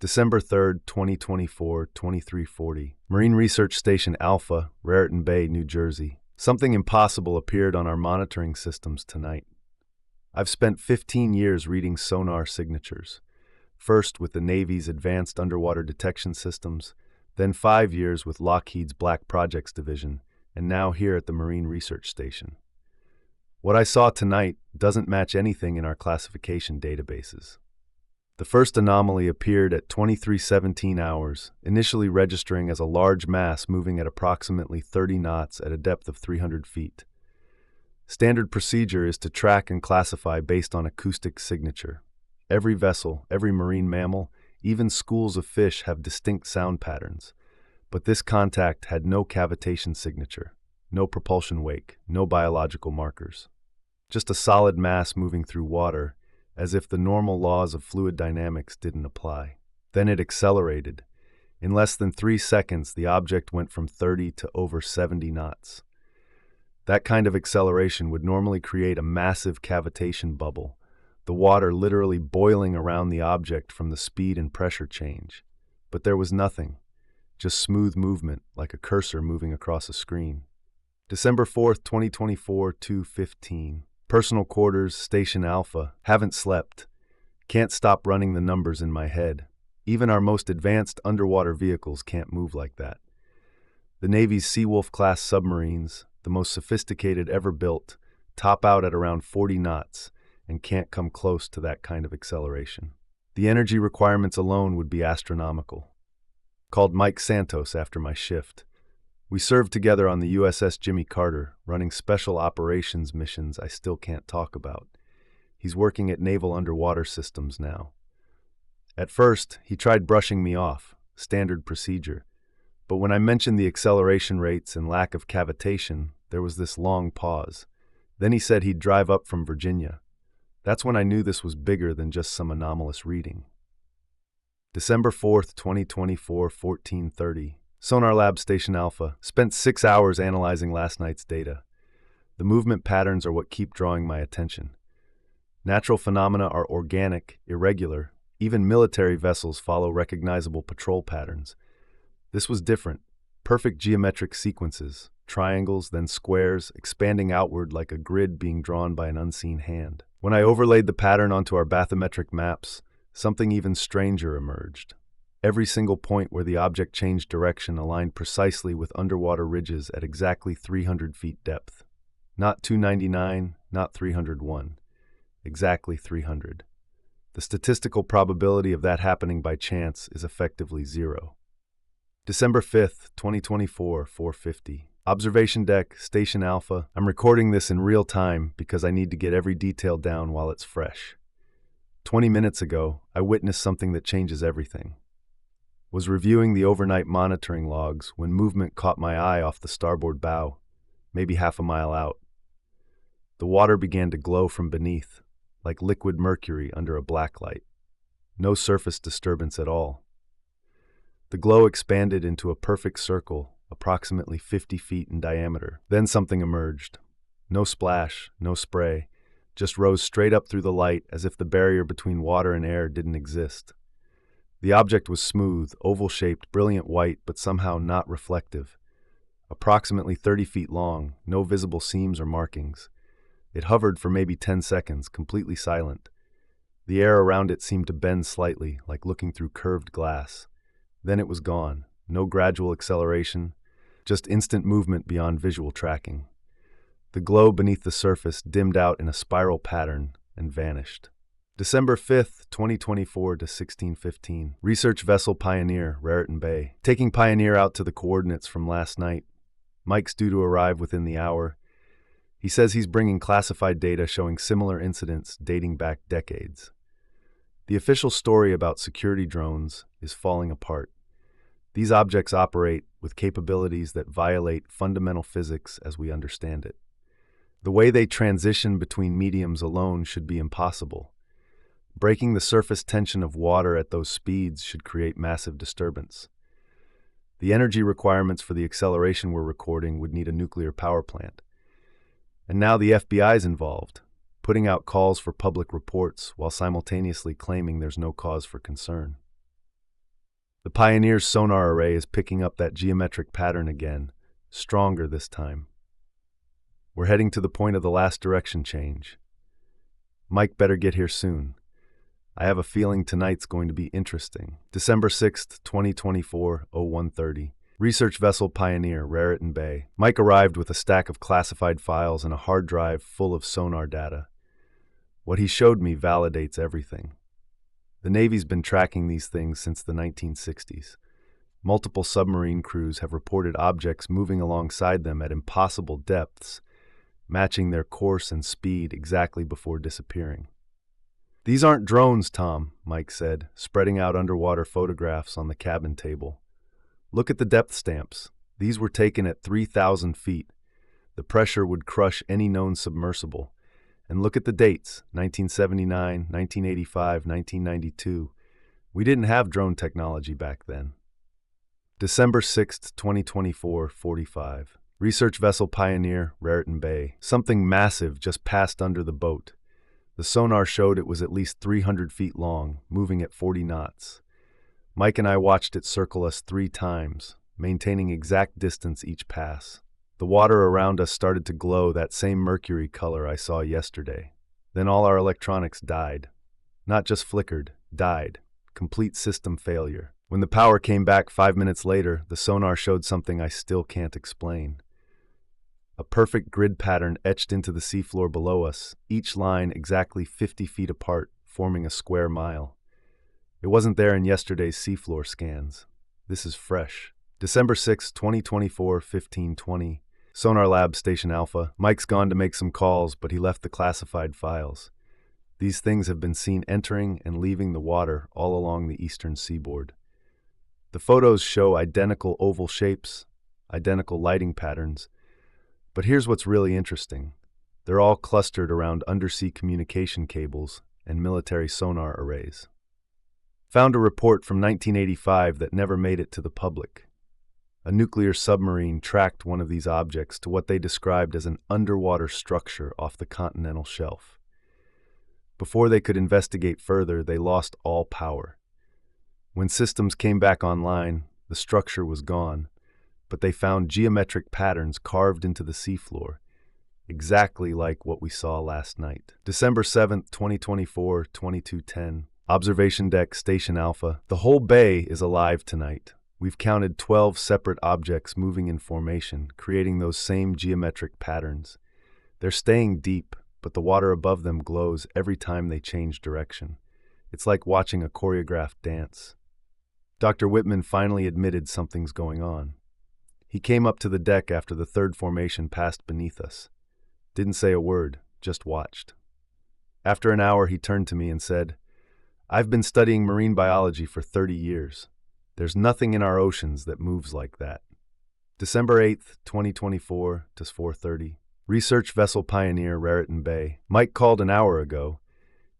December 3rd, 2024, 2340. Marine Research Station Alpha, Raritan Bay, New Jersey. Something impossible appeared on our monitoring systems tonight. I've spent 15 years reading sonar signatures. First with the Navy's Advanced Underwater Detection Systems, then 5 years with Lockheed's Black Projects Division, and now here at the Marine Research Station. What I saw tonight doesn't match anything in our classification databases. The first anomaly appeared at 23:17 hours, initially registering as a large mass moving at approximately 30 knots at a depth of 300 feet. Standard procedure is to track and classify based on acoustic signature. Every vessel, every marine mammal, even schools of fish have distinct sound patterns, but this contact had no cavitation signature, no propulsion wake, no biological markers. Just a solid mass moving through water, as if the normal laws of fluid dynamics didn't apply. Then it accelerated. In less than 3 seconds, the object went from 30 to over 70 knots. That kind of acceleration would normally create a massive cavitation bubble, the water literally boiling around the object from the speed and pressure change. But there was nothing, just smooth movement like a cursor moving across a screen. December 4th, 2024, 2:15. Personal quarters, Station Alpha. Haven't slept. Can't stop running the numbers in my head. Even our most advanced underwater vehicles can't move like that. The Navy's Seawolf-class submarines, the most sophisticated ever built, top out at around 40 knots and can't come close to that kind of acceleration. The energy requirements alone would be astronomical. Called Mike Santos after my shift. We served together on the USS Jimmy Carter, running special operations missions I still can't talk about. He's working at Naval Underwater Systems now. At first, he tried brushing me off, standard procedure. But when I mentioned the acceleration rates and lack of cavitation, there was this long pause. Then he said he'd drive up from Virginia. That's when I knew this was bigger than just some anomalous reading. December 4th, 2024, 14:30. Sonar Lab Station Alpha. Spent 6 hours analyzing last night's data. The movement patterns are what keep drawing my attention. Natural phenomena are organic, irregular. Even military vessels follow recognizable patrol patterns. This was different. Perfect geometric sequences, triangles, then squares, expanding outward like a grid being drawn by an unseen hand. When I overlaid the pattern onto our bathymetric maps, something even stranger emerged. Every single point where the object changed direction aligned precisely with underwater ridges at exactly 300 feet depth. Not 299, not 301. Exactly 300. The statistical probability of that happening by chance is effectively 0. December 5th, 2024, 4:50. Observation deck, Station Alpha. I'm recording this in real time because I need to get every detail down while it's fresh. 20 minutes ago, I witnessed something that changes everything. Was reviewing the overnight monitoring logs when movement caught my eye off the starboard bow, maybe half a mile out. The water began to glow from beneath, like liquid mercury under a black light. No surface disturbance at all. The glow expanded into a perfect circle, approximately 50 feet in diameter. Then something emerged. No splash, no spray, just rose straight up through the light as if the barrier between water and air didn't exist. The object was smooth, oval-shaped, brilliant white, but somehow not reflective. Approximately 30 feet long, no visible seams or markings. It hovered for maybe 10 seconds, completely silent. The air around it seemed to bend slightly, like looking through curved glass. Then it was gone. No gradual acceleration, just instant movement beyond visual tracking. The glow beneath the surface dimmed out in a spiral pattern and vanished. December 5th, 2024 to 16:15. Research vessel Pioneer, Raritan Bay. Taking Pioneer out to the coordinates from last night. Mike's due to arrive within the hour. He says he's bringing classified data showing similar incidents dating back decades. The official story about security drones is falling apart. These objects operate with capabilities that violate fundamental physics as we understand it. The way they transition between mediums alone should be impossible. Breaking the surface tension of water at those speeds should create massive disturbance. The energy requirements for the acceleration we're recording would need a nuclear power plant. And now the FBI's involved, putting out calls for public reports while simultaneously claiming there's no cause for concern. The Pioneer's sonar array is picking up that geometric pattern again, stronger this time. We're heading to the point of the last direction change. Mike better get here soon. I have a feeling tonight's going to be interesting. December 6th, 2024, 01:30. Research vessel Pioneer, Raritan Bay. Mike arrived with a stack of classified files and a hard drive full of sonar data. What he showed me validates everything. The Navy's been tracking these things since the 1960s. Multiple submarine crews have reported objects moving alongside them at impossible depths, matching their course and speed exactly before disappearing. "These aren't drones, Tom," Mike said, spreading out underwater photographs on the cabin table. "Look at the depth stamps. These were taken at 3,000 feet. The pressure would crush any known submersible. And look at the dates, 1979, 1985, 1992. We didn't have drone technology back then." December 6th, 2024, 45. Research vessel Pioneer, Raritan Bay. Something massive just passed under the boat. The sonar showed it was at least 300 feet long, moving at 40 knots. Mike and I watched it circle us 3 times, maintaining exact distance each pass. The water around us started to glow that same mercury color I saw yesterday. Then all our electronics died. Not just flickered, died. Complete system failure. When the power came back 5 minutes later, the sonar showed something I still can't explain. A perfect grid pattern etched into the seafloor below us, each line exactly 50 feet apart, forming a square mile. It wasn't there in yesterday's seafloor scans. This is fresh. December 6, 2024, 15:20. Sonar Lab Station Alpha. Mike's gone to make some calls, but he left the classified files. These things have been seen entering and leaving the water all along the eastern seaboard. The photos show identical oval shapes, identical lighting patterns. But here's what's really interesting. They're all clustered around undersea communication cables and military sonar arrays. Found a report from 1985 that never made it to the public. A nuclear submarine tracked one of these objects to what they described as an underwater structure off the continental shelf. Before they could investigate further, they lost all power. When systems came back online, the structure was gone, but they found geometric patterns carved into the seafloor, exactly like what we saw last night. December 7th, 2024, 22:10. Observation deck, Station Alpha. The whole bay is alive tonight. We've counted 12 separate objects moving in formation, creating those same geometric patterns. They're staying deep, but the water above them glows every time they change direction. It's like watching a choreographed dance. Dr. Whitman finally admitted something's going on. He came up to the deck after the third formation passed beneath us. Didn't say a word, just watched. After an hour, he turned to me and said, "I've been studying marine biology for 30 years. There's nothing in our oceans that moves like that." December 8th, 2024 to 4:30. Research vessel Pioneer, Raritan Bay. Mike called an hour ago.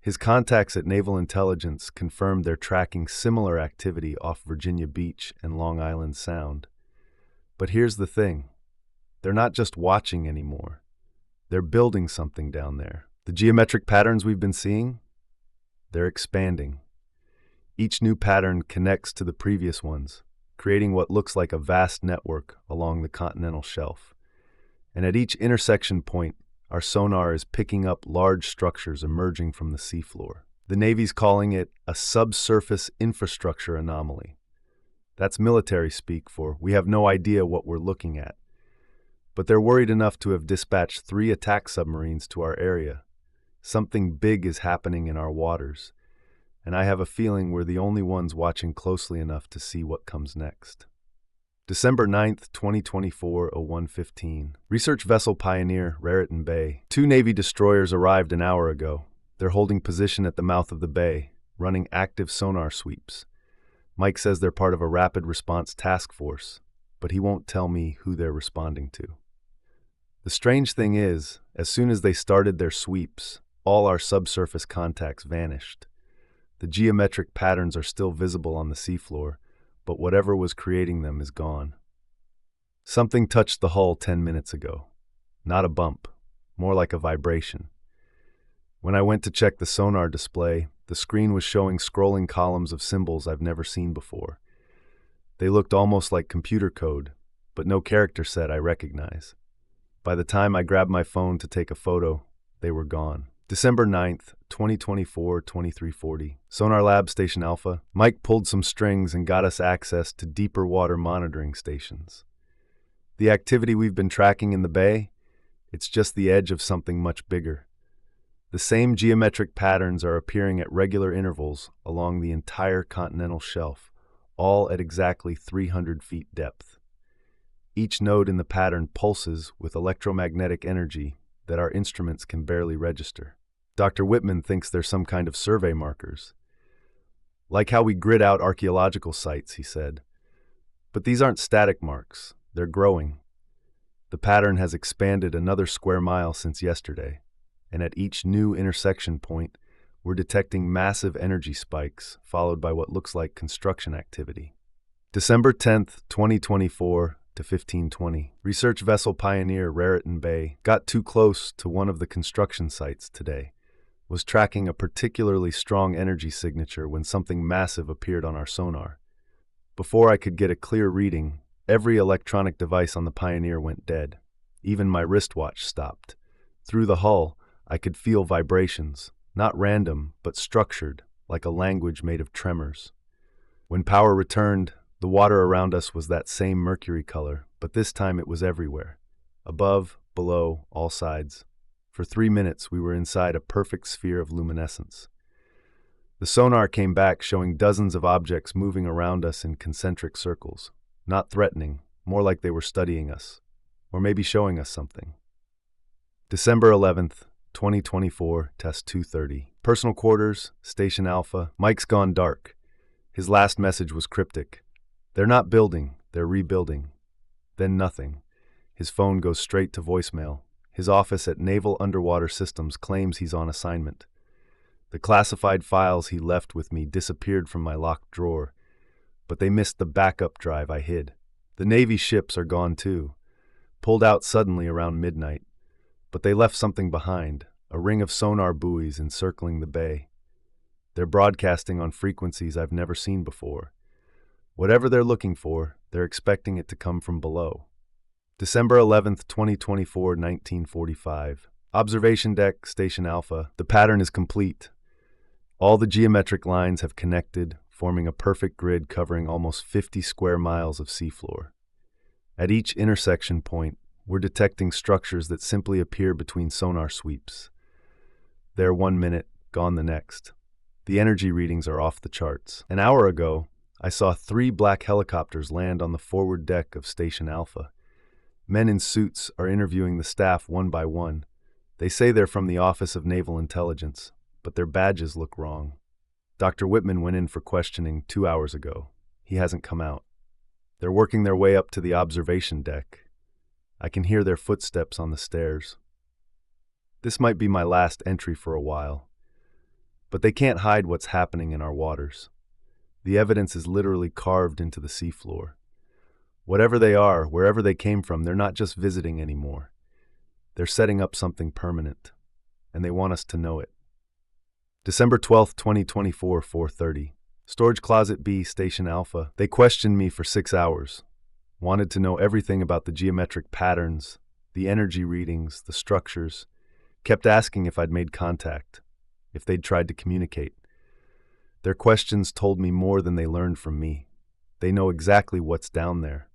His contacts at Naval Intelligence confirmed they're tracking similar activity off Virginia Beach and Long Island Sound. But here's the thing. They're not just watching anymore. They're building something down there. The geometric patterns we've been seeing, they're expanding. Each new pattern connects to the previous ones, creating what looks like a vast network along the continental shelf. And at each intersection point, our sonar is picking up large structures emerging from the seafloor. The Navy's calling it a subsurface infrastructure anomaly. That's military speak for we have no idea what we're looking at. But they're worried enough to have dispatched 3 attack submarines to our area. Something big is happening in our waters, and I have a feeling we're the only ones watching closely enough to see what comes next. December 9th, 2024, 01:15. Research vessel Pioneer, Raritan Bay. 2 Navy destroyers arrived an hour ago. They're holding position at the mouth of the bay, running active sonar sweeps. Mike says they're part of a rapid response task force, but he won't tell me who they're responding to. The strange thing is, as soon as they started their sweeps, all our subsurface contacts vanished. The geometric patterns are still visible on the seafloor, but whatever was creating them is gone. Something touched the hull 10 minutes ago. Not a bump, more like a vibration. When I went to check the sonar display, the screen was showing scrolling columns of symbols I've never seen before. They looked almost like computer code, but no character set I recognize. By the time I grabbed my phone to take a photo, they were gone. December 9th, 2024, 2340. Sonar Lab Station Alpha. Mike pulled some strings and got us access to deeper water monitoring stations. The activity we've been tracking in the bay, it's just the edge of something much bigger. The same geometric patterns are appearing at regular intervals along the entire continental shelf, all at exactly 300 feet depth. Each node in the pattern pulses with electromagnetic energy that our instruments can barely register. Dr. Whitman thinks they're some kind of survey markers. Like how we grid out archaeological sites, he said. But these aren't static marks, they're growing. The pattern has expanded another square mile since yesterday, and at each new intersection point, we're detecting massive energy spikes followed by what looks like construction activity. December 10th, 2024 to 1520. Research vessel Pioneer Raritan Bay got too close to one of the construction sites today. Was tracking a particularly strong energy signature when something massive appeared on our sonar. Before I could get a clear reading, every electronic device on the Pioneer went dead. Even my wristwatch stopped. Through the hull, I could feel vibrations, not random, but structured, like a language made of tremors. When power returned, the water around us was that same mercury color, but this time it was everywhere. Above, below, all sides. For 3 minutes, we were inside a perfect sphere of luminescence. The sonar came back showing dozens of objects moving around us in concentric circles. Not threatening, more like they were studying us, or maybe showing us something. December 11th, 2024, test 230. Personal quarters, Station Alpha. Mike's gone dark. His last message was cryptic. They're not building, they're rebuilding. Then nothing. His phone goes straight to voicemail. His office at Naval Underwater Systems claims he's on assignment. The classified files he left with me disappeared from my locked drawer, but they missed the backup drive I hid. The Navy ships are gone too, pulled out suddenly around midnight, but they left something behind, a ring of sonar buoys encircling the bay. They're broadcasting on frequencies I've never seen before. Whatever they're looking for, they're expecting it to come from below. December 11th, 2024, 1945. Observation deck, Station Alpha. The pattern is complete. All the geometric lines have connected, forming a perfect grid covering almost 50 square miles of seafloor. At each intersection point, we're detecting structures that simply appear between sonar sweeps. They're 1 minute, gone the next. The energy readings are off the charts. An hour ago, I saw 3 black helicopters land on the forward deck of Station Alpha. Men in suits are interviewing the staff one by one. They say they're from the Office of Naval Intelligence, but their badges look wrong. Dr. Whitman went in for questioning 2 hours ago. He hasn't come out. They're working their way up to the observation deck. I can hear their footsteps on the stairs. This might be my last entry for a while, but they can't hide what's happening in our waters. The evidence is literally carved into the seafloor. Whatever they are, wherever they came from, they're not just visiting anymore. They're setting up something permanent, and they want us to know it. December 12th, 2024, 4:30. Storage Closet B, Station Alpha. They questioned me for 6 hours. Wanted to know everything about the geometric patterns, the energy readings, the structures. Kept asking if I'd made contact, if they'd tried to communicate. Their questions told me more than they learned from me. They know exactly what's down there.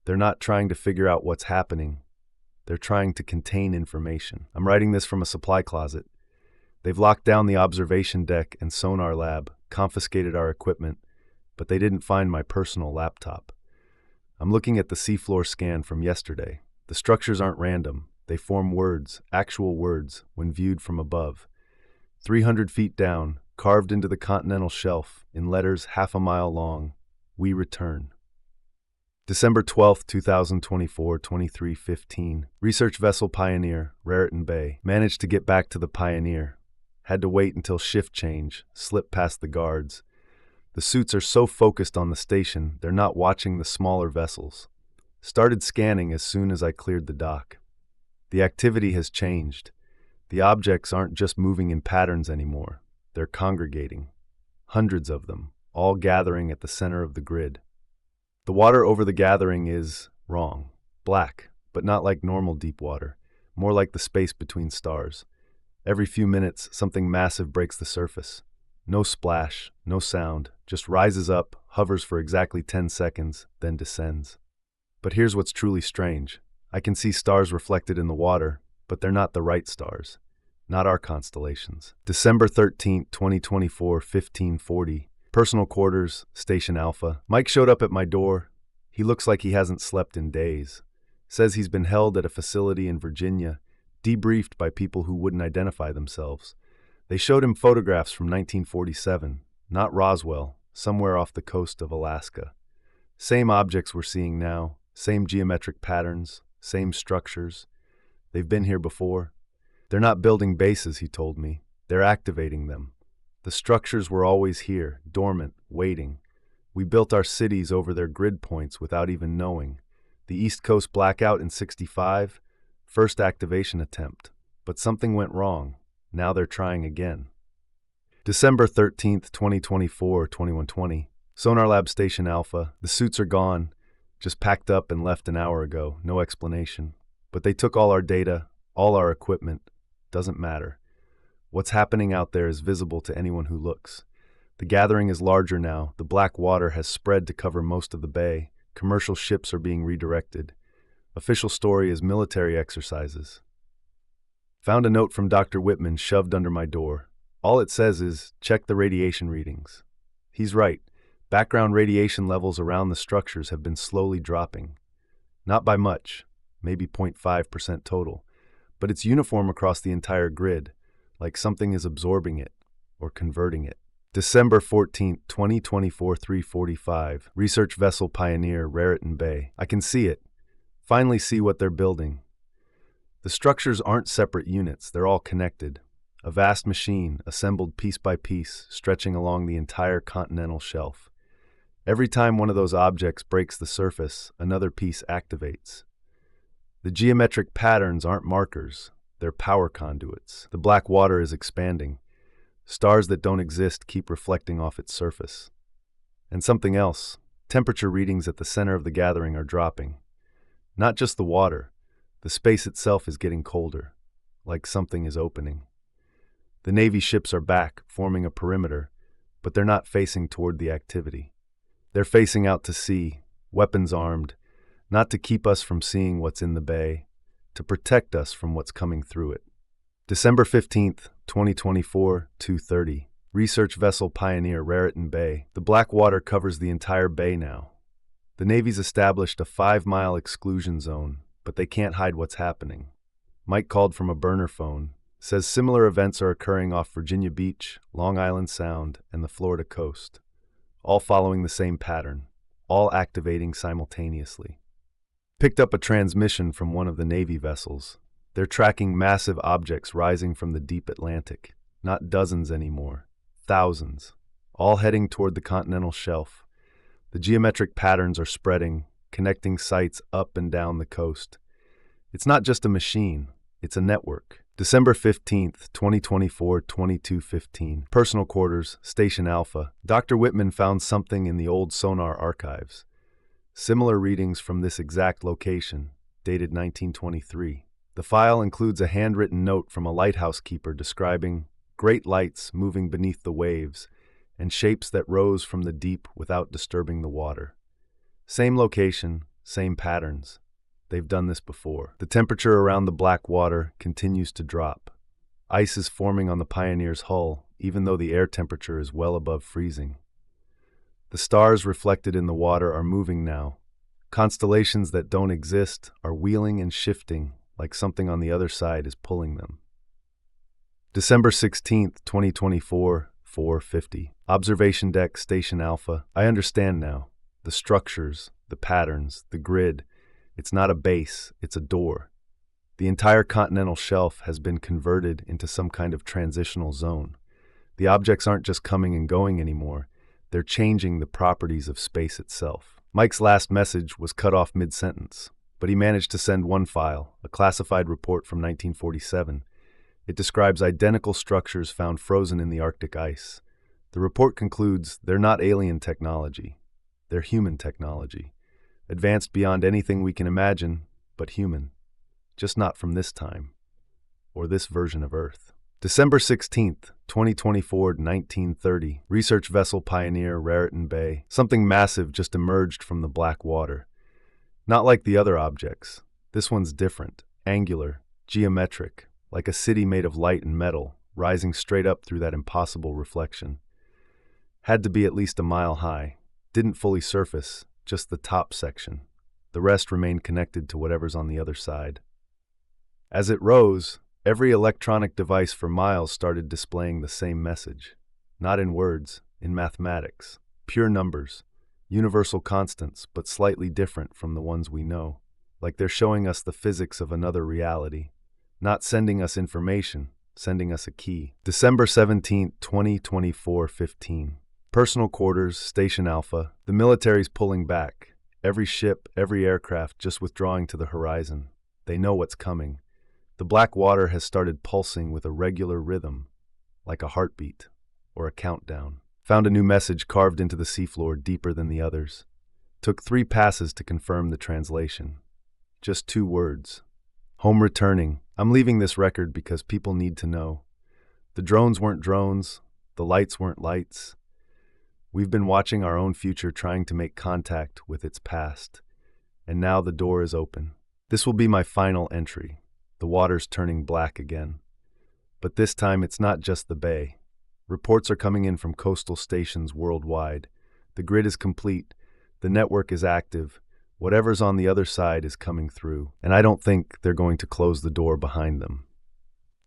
They're not trying to figure out what's happening. They're trying to contain information. I'm writing this from a supply closet. They've locked down the observation deck and sonar lab, confiscated our equipment, but they didn't find my personal laptop. I'm looking at the seafloor scan from yesterday. The structures aren't random. They form words, actual words, when viewed from above. 300 feet down, carved into the continental shelf, in letters half a mile long, we return. December 12th, 2024, 23:15. Research vessel Pioneer, Raritan Bay. Managed to get back to the Pioneer. Had to wait until shift change, slip past the guards. The suits are so focused on the station, they're not watching the smaller vessels. Started scanning as soon as I cleared the dock. The activity has changed. The objects aren't just moving in patterns anymore. They're congregating. Hundreds of them. all gathering at the center of the grid. The water over the gathering is wrong, black, but not like normal deep water, more like the space between stars. Every few minutes, something massive breaks the surface. No splash, no sound, just rises up, hovers for exactly 10 seconds, then descends. But here's what's truly strange. I can see stars reflected in the water, but they're not the right stars. Not our constellations. December 13, 2024, 1540. Personal quarters, Station Alpha. Mike showed up at my door. He looks like he hasn't slept in days. Says he's been held at a facility in Virginia, debriefed by people who wouldn't identify themselves. They showed him photographs from 1947, not Roswell, somewhere off the coast of Alaska. Same objects we're seeing now, same geometric patterns, same structures. They've been here before. They're not building bases, he told me. They're activating them. The structures were always here, dormant, waiting. We built our cities over their grid points without even knowing. The East Coast blackout in '65, first activation attempt. But something went wrong. Now they're trying again. December 13th, 2024, 2120. Sonar Lab Station Alpha. The suits are gone. Just packed up and left an hour ago. No explanation. But they took all our data, all our equipment. Doesn't matter. What's happening out there is visible to anyone who looks. The gathering is larger now. The black water has spread to cover most of the bay. Commercial ships are being redirected. Official story is military exercises. Found a note from Dr. Whitman shoved under my door. All it says is, check the radiation readings. He's right. Background radiation levels around the structures have been slowly dropping. Not by much, maybe 0.5% total, but it's uniform across the entire grid, like something is absorbing it or converting it. December 14, 2024, 3:45. Research vessel Pioneer, Raritan Bay. I can see it. Finally see what they're building. The structures aren't separate units, they're all connected. A vast machine, assembled piece by piece, stretching along the entire continental shelf. Every time one of those objects breaks the surface, another piece activates. The geometric patterns aren't markers, they're power conduits. The black water is expanding. Stars that don't exist keep reflecting off its surface. And something else, temperature readings at the center of the gathering are dropping. Not just the water. The space itself is getting colder, like something is opening. The Navy ships are back, forming a perimeter, but they're not facing toward the activity. They're facing out to sea, weapons armed, not to keep us from seeing what's in the bay, to protect us from what's coming through it. December 15th, 2024, 2:30. Research vessel Pioneer, Raritan Bay. The black water covers the entire bay now. The Navy's established a 5-mile exclusion zone, but they can't hide what's happening. Mike called from a burner phone, says similar events are occurring off Virginia Beach, Long Island Sound, and the Florida coast, all following the same pattern, all activating simultaneously. Picked up a transmission from one of the Navy vessels. They're tracking massive objects rising from the deep Atlantic, not dozens anymore, thousands, all heading toward the continental shelf. The geometric patterns are spreading, connecting sites up and down the coast. It's not just a machine, it's a network. December 15th, 2024, 22:15. Personal quarters, Station Alpha. Dr. Whitman found something in the old Sonar archives. Similar readings from this exact location, dated 1923. The file includes a handwritten note from a lighthouse keeper describing great lights moving beneath the waves and shapes that rose from the deep without disturbing the water. Same location, same patterns. They've done this before. The temperature around the black water continues to drop. Ice is forming on the Pioneer's hull, even though the air temperature is well above freezing. The stars reflected in the water are moving now. Constellations that don't exist are wheeling and shifting like something on the other side is pulling them. December 16th, 2024, 4:50. Observation deck, Station Alpha. I understand now. The structures, the patterns, the grid. It's not a base, it's a door. The entire continental shelf has been converted into some kind of transitional zone. The objects aren't just coming and going anymore. They're changing the properties of space itself. Mike's last message was cut off mid-sentence, but he managed to send one file, a classified report from 1947. It describes identical structures found frozen in the Arctic ice. The report concludes they're not alien technology. They're human technology, advanced beyond anything we can imagine, but human. Just not from this time, or this version of Earth. December 16th, 2024 to 1930, research vessel Pioneer, Raritan Bay. Something massive just emerged from the black water. Not like the other objects. This one's different, angular, geometric, like a city made of light and metal, rising straight up through that impossible reflection. Had to be at least a mile high. Didn't fully surface, just the top section. The rest remained connected to whatever's on the other side. As it rose, every electronic device for miles started displaying the same message. Not in words, in mathematics. Pure numbers. Universal constants, but slightly different from the ones we know. Like they're showing us the physics of another reality. Not sending us information, sending us a key. December 17th, 2024, 15. Personal quarters, Station Alpha. The military's pulling back. Every ship, every aircraft just withdrawing to the horizon. They know what's coming. The black water has started pulsing with a regular rhythm, like a heartbeat or a countdown. Found a new message carved into the seafloor deeper than the others. Took 3 passes to confirm the translation. Just 2 words. Home returning. I'm leaving this record because people need to know. The drones weren't drones. The lights weren't lights. We've been watching our own future trying to make contact with its past. And now the door is open. This will be my final entry. The water's turning black again. But this time it's not just the bay. Reports are coming in from coastal stations worldwide. The grid is complete. The network is active. Whatever's on the other side is coming through. And I don't think they're going to close the door behind them.